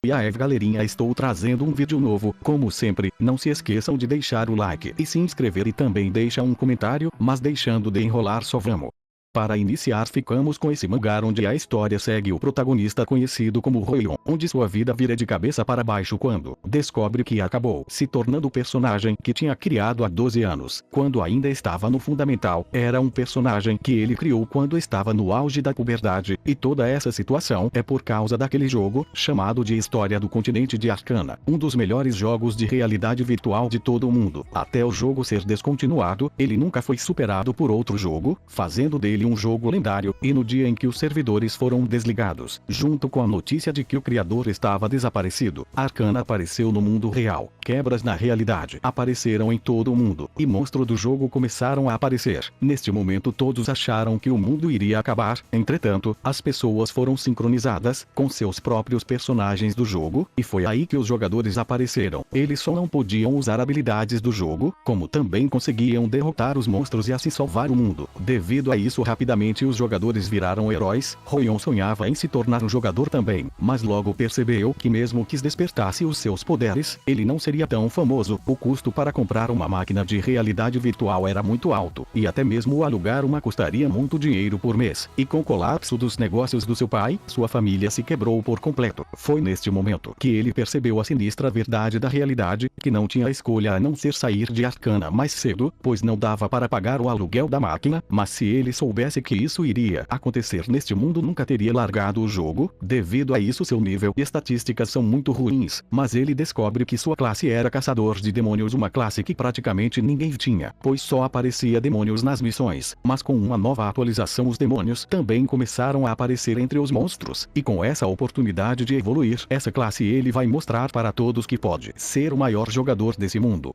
E aí galerinha, estou trazendo um vídeo novo. Como sempre, não se esqueçam de deixar o like e se inscrever e também deixa um comentário, mas deixando de enrolar só vamos. Para iniciar ficamos com esse mangá onde a história segue o protagonista conhecido como Roion, onde sua vida vira de cabeça para baixo quando descobre que acabou se tornando o personagem que tinha criado há 12 anos, quando ainda estava no fundamental. Era um personagem que ele criou quando estava no auge da puberdade, e toda essa situação é por causa daquele jogo, chamado de História do Continente de Arcana, um dos melhores jogos de realidade virtual de todo o mundo. Até o jogo ser descontinuado, ele nunca foi superado por outro jogo, fazendo dele um jogo lendário, e no dia em que os servidores foram desligados, junto com a notícia de que o criador estava desaparecido, Arcana apareceu no mundo real. Quebras na realidade apareceram em todo o mundo, e monstros do jogo começaram a aparecer. Neste momento todos acharam que o mundo iria acabar, entretanto, as pessoas foram sincronizadas com seus próprios personagens do jogo, e foi aí que os jogadores apareceram. Eles só não podiam usar habilidades do jogo, como também conseguiam derrotar os monstros e assim salvar o mundo. Devido a isso, rapidamente os jogadores viraram heróis. Roion sonhava em se tornar um jogador também, mas logo percebeu que mesmo que despertasse os seus poderes, ele não seria tão famoso. O custo para comprar uma máquina de realidade virtual era muito alto, e até mesmo alugar uma custaria muito dinheiro por mês. E com o colapso dos negócios do seu pai, sua família se quebrou por completo. Foi neste momento que ele percebeu a sinistra verdade da realidade, que não tinha escolha a não ser sair de Arcana mais cedo, pois não dava para pagar o aluguel da máquina, mas se ele soubesse que isso iria acontecer neste mundo, nunca teria largado o jogo. Devido a isso, seu nível e estatísticas são muito ruins, mas ele descobre que sua classe era caçador de demônios, uma classe que praticamente ninguém tinha, pois só aparecia demônios nas missões. Mas com uma nova atualização os demônios também começaram a aparecer entre os monstros, e com essa oportunidade de evoluir essa classe ele vai mostrar para todos que pode ser o maior jogador desse mundo.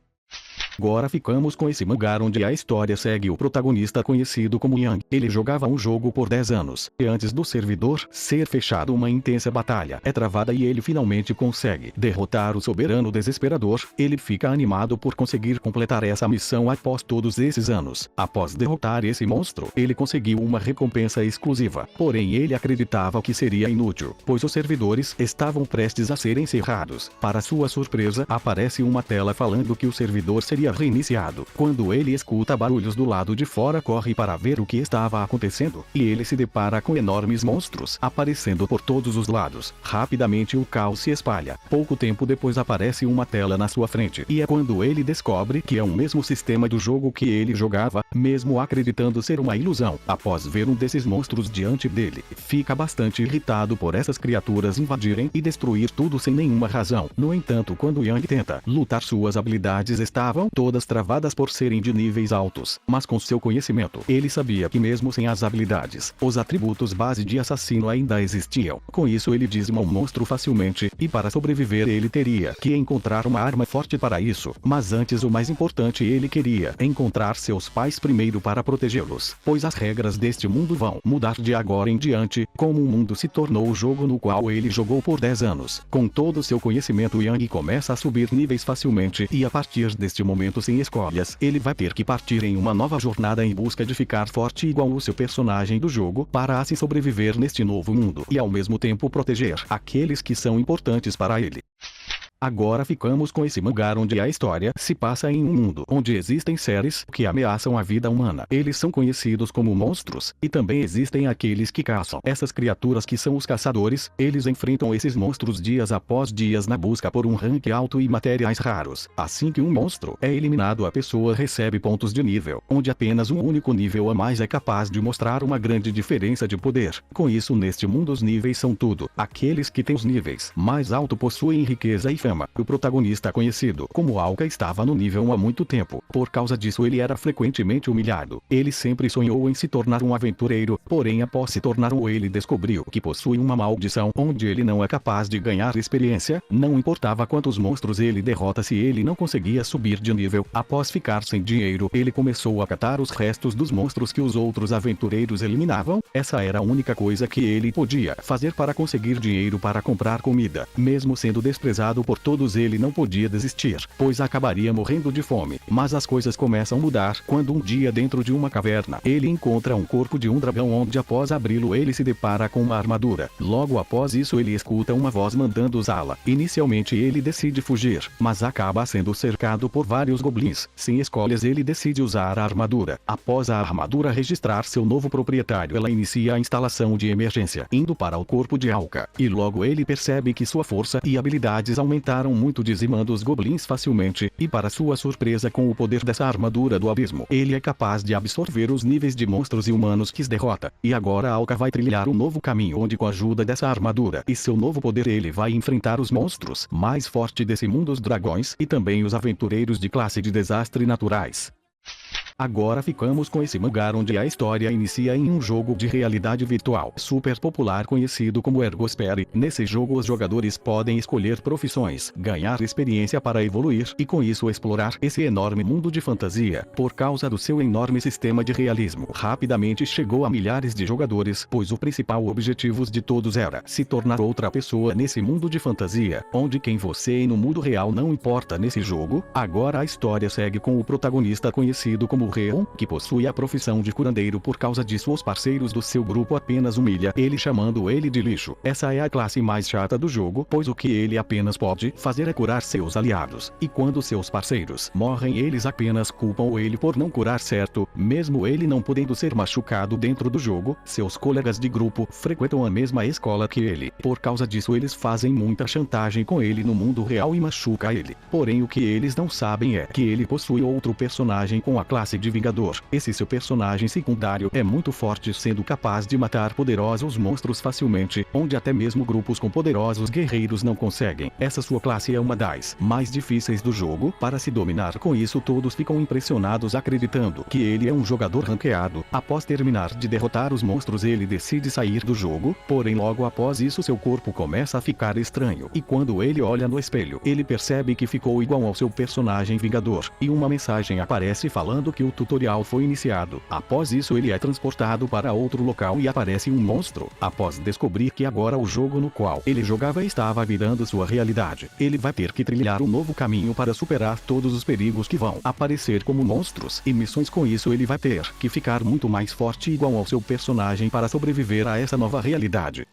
Agora ficamos com esse mangá onde a história segue o protagonista conhecido como Yang. Ele jogava um jogo por 10 anos, e antes do servidor ser fechado uma intensa batalha é travada e ele finalmente consegue derrotar o soberano desesperador. Ele fica animado por conseguir completar essa missão após todos esses anos. Após derrotar esse monstro, ele conseguiu uma recompensa exclusiva, porém ele acreditava que seria inútil, pois os servidores estavam prestes a ser encerrados. Para sua surpresa, aparece uma tela falando que o servidor seria reiniciado. Quando ele escuta barulhos do lado de fora, corre para ver o que estava acontecendo, e ele se depara com enormes monstros aparecendo por todos os lados. Rapidamente o caos se espalha. Pouco tempo depois aparece uma tela na sua frente, e é quando ele descobre que é o mesmo sistema do jogo que ele jogava, mesmo acreditando ser uma ilusão. Após ver um desses monstros diante dele, fica bastante irritado por essas criaturas invadirem e destruir tudo sem nenhuma razão. No entanto, quando Yang tenta lutar, suas habilidades estavam todas travadas por serem de níveis altos, mas com seu conhecimento, ele sabia que mesmo sem as habilidades, os atributos base de assassino ainda existiam. Com isso ele dizima um monstro facilmente, e para sobreviver ele teria que encontrar uma arma forte para isso. Mas antes, o mais importante, ele queria encontrar seus pais primeiro para protegê-los, pois as regras deste mundo vão mudar de agora em diante, como o mundo se tornou o jogo no qual ele jogou por 10 anos. Com todo seu conhecimento, Yang começa a subir níveis facilmente, e a partir deste momento, sem escolhas, ele vai ter que partir em uma nova jornada em busca de ficar forte igual o seu personagem do jogo, para assim sobreviver neste novo mundo e ao mesmo tempo proteger aqueles que são importantes para ele. Agora ficamos com esse mangá onde a história se passa em um mundo onde existem seres que ameaçam a vida humana. Eles são conhecidos como monstros, e também existem aqueles que caçam essas criaturas, que são os caçadores. Eles enfrentam esses monstros dias após dias na busca por um rank alto e materiais raros. Assim que um monstro é eliminado, a pessoa recebe pontos de nível, onde apenas um único nível a mais é capaz de mostrar uma grande diferença de poder. Com isso, neste mundo os níveis são tudo. Aqueles que têm os níveis mais altos possuem riqueza e fama. O protagonista, conhecido como Alka, estava no nível 1 há muito tempo. Por causa disso ele era frequentemente humilhado. Ele sempre sonhou em se tornar um aventureiro, porém após se tornar ele descobriu que possui uma maldição, onde ele não é capaz de ganhar experiência. Não importava quantos monstros ele derrota, se ele não conseguia subir de nível. Após ficar sem dinheiro, ele começou a catar os restos dos monstros que os outros aventureiros eliminavam. Essa era a única coisa que ele podia fazer para conseguir dinheiro para comprar comida. Mesmo sendo desprezado por por todos ele não podia desistir, pois acabaria morrendo de fome. Mas as coisas começam a mudar quando um dia dentro de uma caverna, ele encontra um corpo de um dragão onde após abri-lo ele se depara com uma armadura. Logo após isso ele escuta uma voz mandando usá-la. Inicialmente ele decide fugir, mas acaba sendo cercado por vários goblins. Sem escolhas ele decide usar a armadura. Após a armadura registrar seu novo proprietário, ela inicia a instalação de emergência, indo para o corpo de Alka. E logo ele percebe que sua força e habilidades aumentaram muito, dizimando os goblins facilmente, e para sua surpresa, com o poder dessa armadura do abismo, ele é capaz de absorver os níveis de monstros e humanos que derrota. E agora Alka vai trilhar um novo caminho onde, com a ajuda dessa armadura e seu novo poder, ele vai enfrentar os monstros mais fortes desse mundo, os dragões, e também os aventureiros de classe de desastre naturais. Agora ficamos com esse mangá onde a história inicia em um jogo de realidade virtual super popular conhecido como Ergosphere. Nesse jogo os jogadores podem escolher profissões, ganhar experiência para evoluir e com isso explorar esse enorme mundo de fantasia. Por causa do seu enorme sistema de realismo, rapidamente chegou a milhares de jogadores, pois o principal objetivo de todos era se tornar outra pessoa nesse mundo de fantasia, onde quem você é no mundo real não importa. Nesse jogo, agora a história segue com o protagonista conhecido como Reon, que possui a profissão de curandeiro. Por causa disso os parceiros do seu grupo apenas humilha ele, chamando ele de lixo. Essa é a classe mais chata do jogo, pois o que ele apenas pode fazer é curar seus aliados, e quando seus parceiros morrem eles apenas culpam ele por não curar certo, mesmo ele não podendo ser machucado dentro do jogo. Seus colegas de grupo frequentam a mesma escola que ele, por causa disso eles fazem muita chantagem com ele no mundo real e machuca ele. Porém o que eles não sabem é que ele possui outro personagem com a classe de Vingador. Esse seu personagem secundário é muito forte, sendo capaz de matar poderosos monstros facilmente, onde até mesmo grupos com poderosos guerreiros não conseguem. Essa sua classe é uma das mais difíceis do jogo para se dominar. Com isso todos ficam impressionados, acreditando que ele é um jogador ranqueado. Após terminar de derrotar os monstros ele decide sair do jogo, porém logo após isso seu corpo começa a ficar estranho, e quando ele olha no espelho ele percebe que ficou igual ao seu personagem Vingador, e uma mensagem aparece falando que o tutorial foi iniciado. Após isso ele é transportado para outro local e aparece um monstro. Após descobrir que agora o jogo no qual ele jogava estava virando sua realidade, ele vai ter que trilhar um novo caminho para superar todos os perigos que vão aparecer como monstros e missões. Com isso ele vai ter que ficar muito mais forte igual ao seu personagem para sobreviver a essa nova realidade.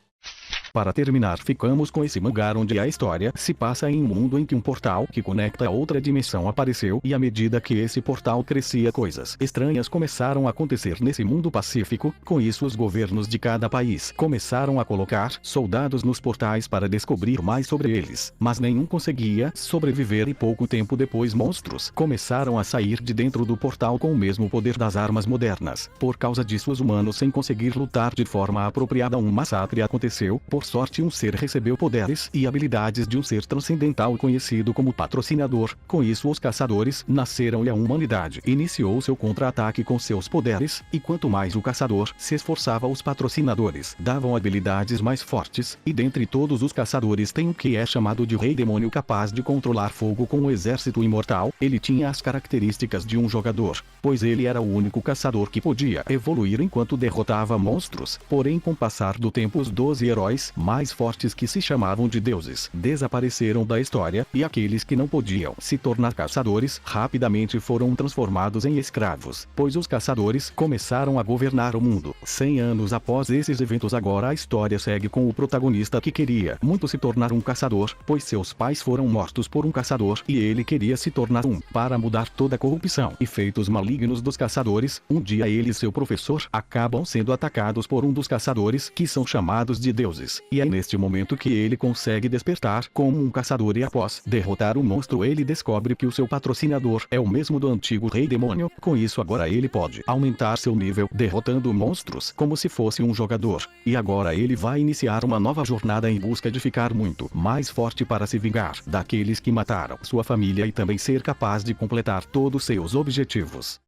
Para terminar ficamos com esse mangá onde a história se passa em um mundo em que um portal que conecta a outra dimensão apareceu, e à medida que esse portal crescia coisas estranhas começaram a acontecer nesse mundo pacífico. Com isso os governos de cada país começaram a colocar soldados nos portais para descobrir mais sobre eles, mas nenhum conseguia sobreviver, e pouco tempo depois monstros começaram a sair de dentro do portal com o mesmo poder das armas modernas. Por causa disso os humanos, sem conseguir lutar de forma apropriada, um massacre aconteceu. Por sorte um ser recebeu poderes e habilidades de um ser transcendental conhecido como Patrocinador. Com isso os caçadores nasceram e a humanidade iniciou seu contra-ataque com seus poderes, e quanto mais o caçador se esforçava os patrocinadores davam habilidades mais fortes, e dentre todos os caçadores tem um que é chamado de Rei Demônio, capaz de controlar fogo com um exército imortal. Ele tinha as características de um jogador, pois ele era o único caçador que podia evoluir enquanto derrotava monstros. Porém com o passar do tempo os 12 heróis mais fortes, que se chamavam de deuses, desapareceram da história, e aqueles que não podiam se tornar caçadores rapidamente foram transformados em escravos, pois os caçadores começaram a governar o mundo. 100 anos após esses eventos agora a história segue com o protagonista que queria muito se tornar um caçador, pois seus pais foram mortos por um caçador e ele queria se tornar um, para mudar toda a corrupção e feitos malignos dos caçadores. Um dia ele e seu professor acabam sendo atacados por um dos caçadores, que são chamados de deuses. E é neste momento que ele consegue despertar como um caçador, e após derrotar o monstro ele descobre que o seu patrocinador é o mesmo do antigo Rei Demônio. Com isso agora ele pode aumentar seu nível derrotando monstros como se fosse um jogador. E agora ele vai iniciar uma nova jornada em busca de ficar muito mais forte para se vingar daqueles que mataram sua família e também ser capaz de completar todos seus objetivos.